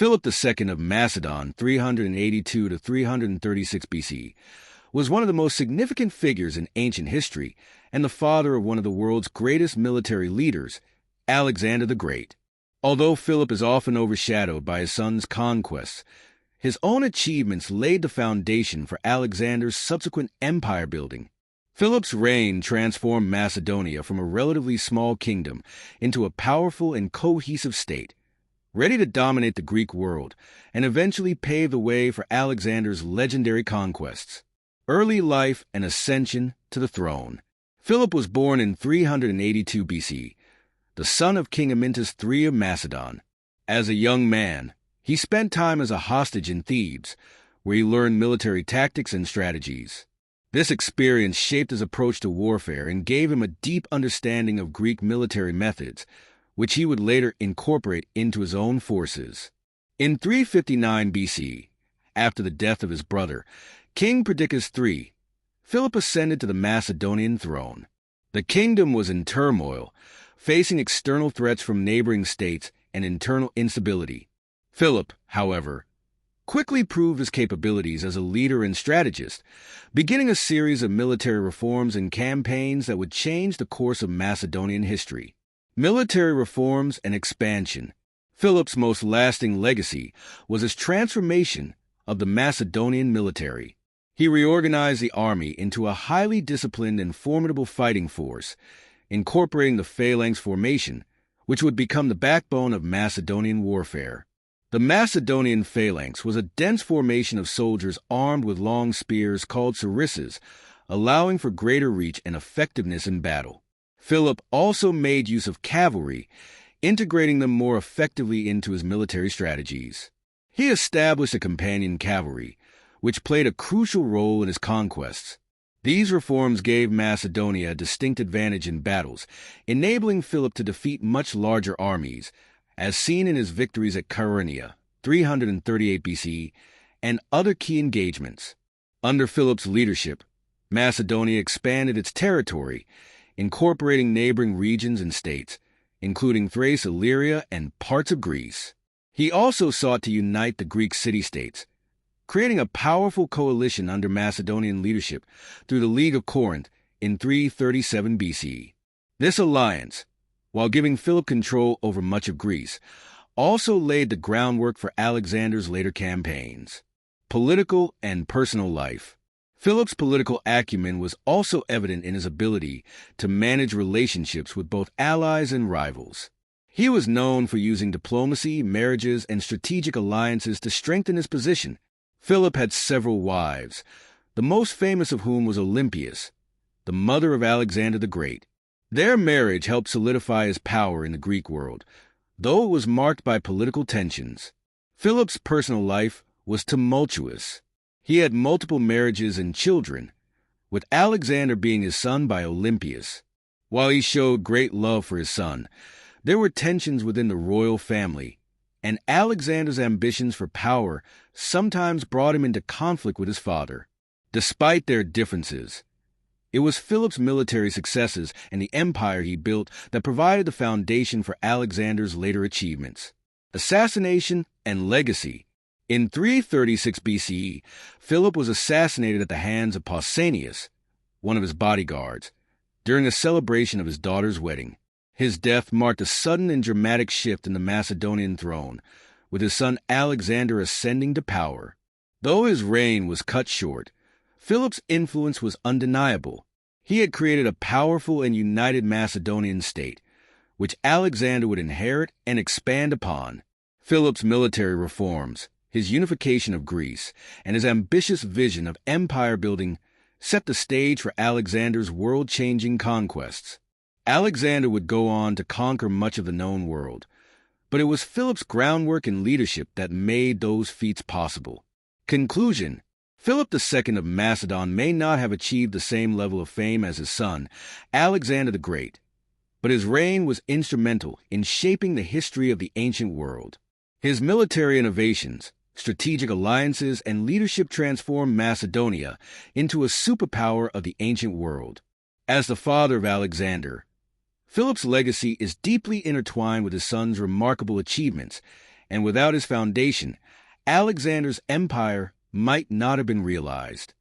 Philip II of Macedon, 382 to 336 BC, was one of the most significant figures in ancient history and the father of one of the world's greatest military leaders, Alexander the Great. Although Philip is often overshadowed by his son's conquests, his own achievements laid the foundation for Alexander's subsequent empire building. Philip's reign transformed Macedonia from a relatively small kingdom into a powerful and cohesive state, ready to dominate the Greek world and eventually pave the way for Alexander's legendary conquests. Early life and ascension to the throne. Philip was born in 382 BC, the son of King Amyntas III of Macedon. As a young man, he spent time as a hostage in Thebes, where he learned military tactics and strategies. This experience shaped his approach to warfare and gave him a deep understanding of Greek military methods, which he would later incorporate into his own forces. In 359 BC, after the death of his brother, King Perdiccas III, Philip ascended to the Macedonian throne. The kingdom was in turmoil, facing external threats from neighboring states and internal instability. Philip, however, quickly proved his capabilities as a leader and strategist, beginning a series of military reforms and campaigns that would change the course of Macedonian history. Military reforms and expansion. Philip's most lasting legacy was his transformation of the Macedonian military. He reorganized the army into a highly disciplined and formidable fighting force, incorporating the phalanx formation, which would become the backbone of Macedonian warfare. The Macedonian phalanx was a dense formation of soldiers armed with long spears called sarissas, allowing for greater reach and effectiveness in battle. Philip also made use of cavalry, integrating them more effectively into his military strategies. He established a companion cavalry, which played a crucial role in his conquests. These reforms gave Macedonia a distinct advantage in battles, enabling Philip to defeat much larger armies, as seen in his victories at Chaeronea, 338 BC, and other key engagements. Under Philip's leadership, Macedonia expanded its territory, incorporating neighboring regions and states, including Thrace, Illyria, and parts of Greece. He also sought to unite the Greek city-states, creating a powerful coalition under Macedonian leadership through the League of Corinth in 337 BC. This alliance, while giving Philip control over much of Greece, also laid the groundwork for Alexander's later campaigns. Political and personal life. Philip's political acumen was also evident in his ability to manage relationships with both allies and rivals. He was known for using diplomacy, marriages, and strategic alliances to strengthen his position. Philip had several wives, the most famous of whom was Olympias, the mother of Alexander the Great. Their marriage helped solidify his power in the Greek world, though it was marked by political tensions. Philip's personal life was tumultuous. He had multiple marriages and children, with Alexander being his son by Olympias. While he showed great love for his son, there were tensions within the royal family, and Alexander's ambitions for power sometimes brought him into conflict with his father. Despite their differences, it was Philip's military successes and the empire he built that provided the foundation for Alexander's later achievements. Assassination and legacy. In 336 BCE, Philip was assassinated at the hands of Pausanias, one of his bodyguards, during a celebration of his daughter's wedding. His death marked a sudden and dramatic shift in the Macedonian throne, with his son Alexander ascending to power. Though his reign was cut short, Philip's influence was undeniable. He had created a powerful and united Macedonian state, which Alexander would inherit and expand upon. Philip's military reforms, his unification of Greece, and his ambitious vision of empire building set the stage for Alexander's world-changing conquests. Alexander would go on to conquer much of the known world, but it was Philip's groundwork and leadership that made those feats possible. Conclusion. Philip II of Macedon may not have achieved the same level of fame as his son, Alexander the Great, but his reign was instrumental in shaping the history of the ancient world. His military innovations, strategic alliances, and leadership transformed Macedonia into a superpower of the ancient world. As the father of Alexander, Philip's legacy is deeply intertwined with his son's remarkable achievements and without his foundation, Alexander's empire might not have been realized.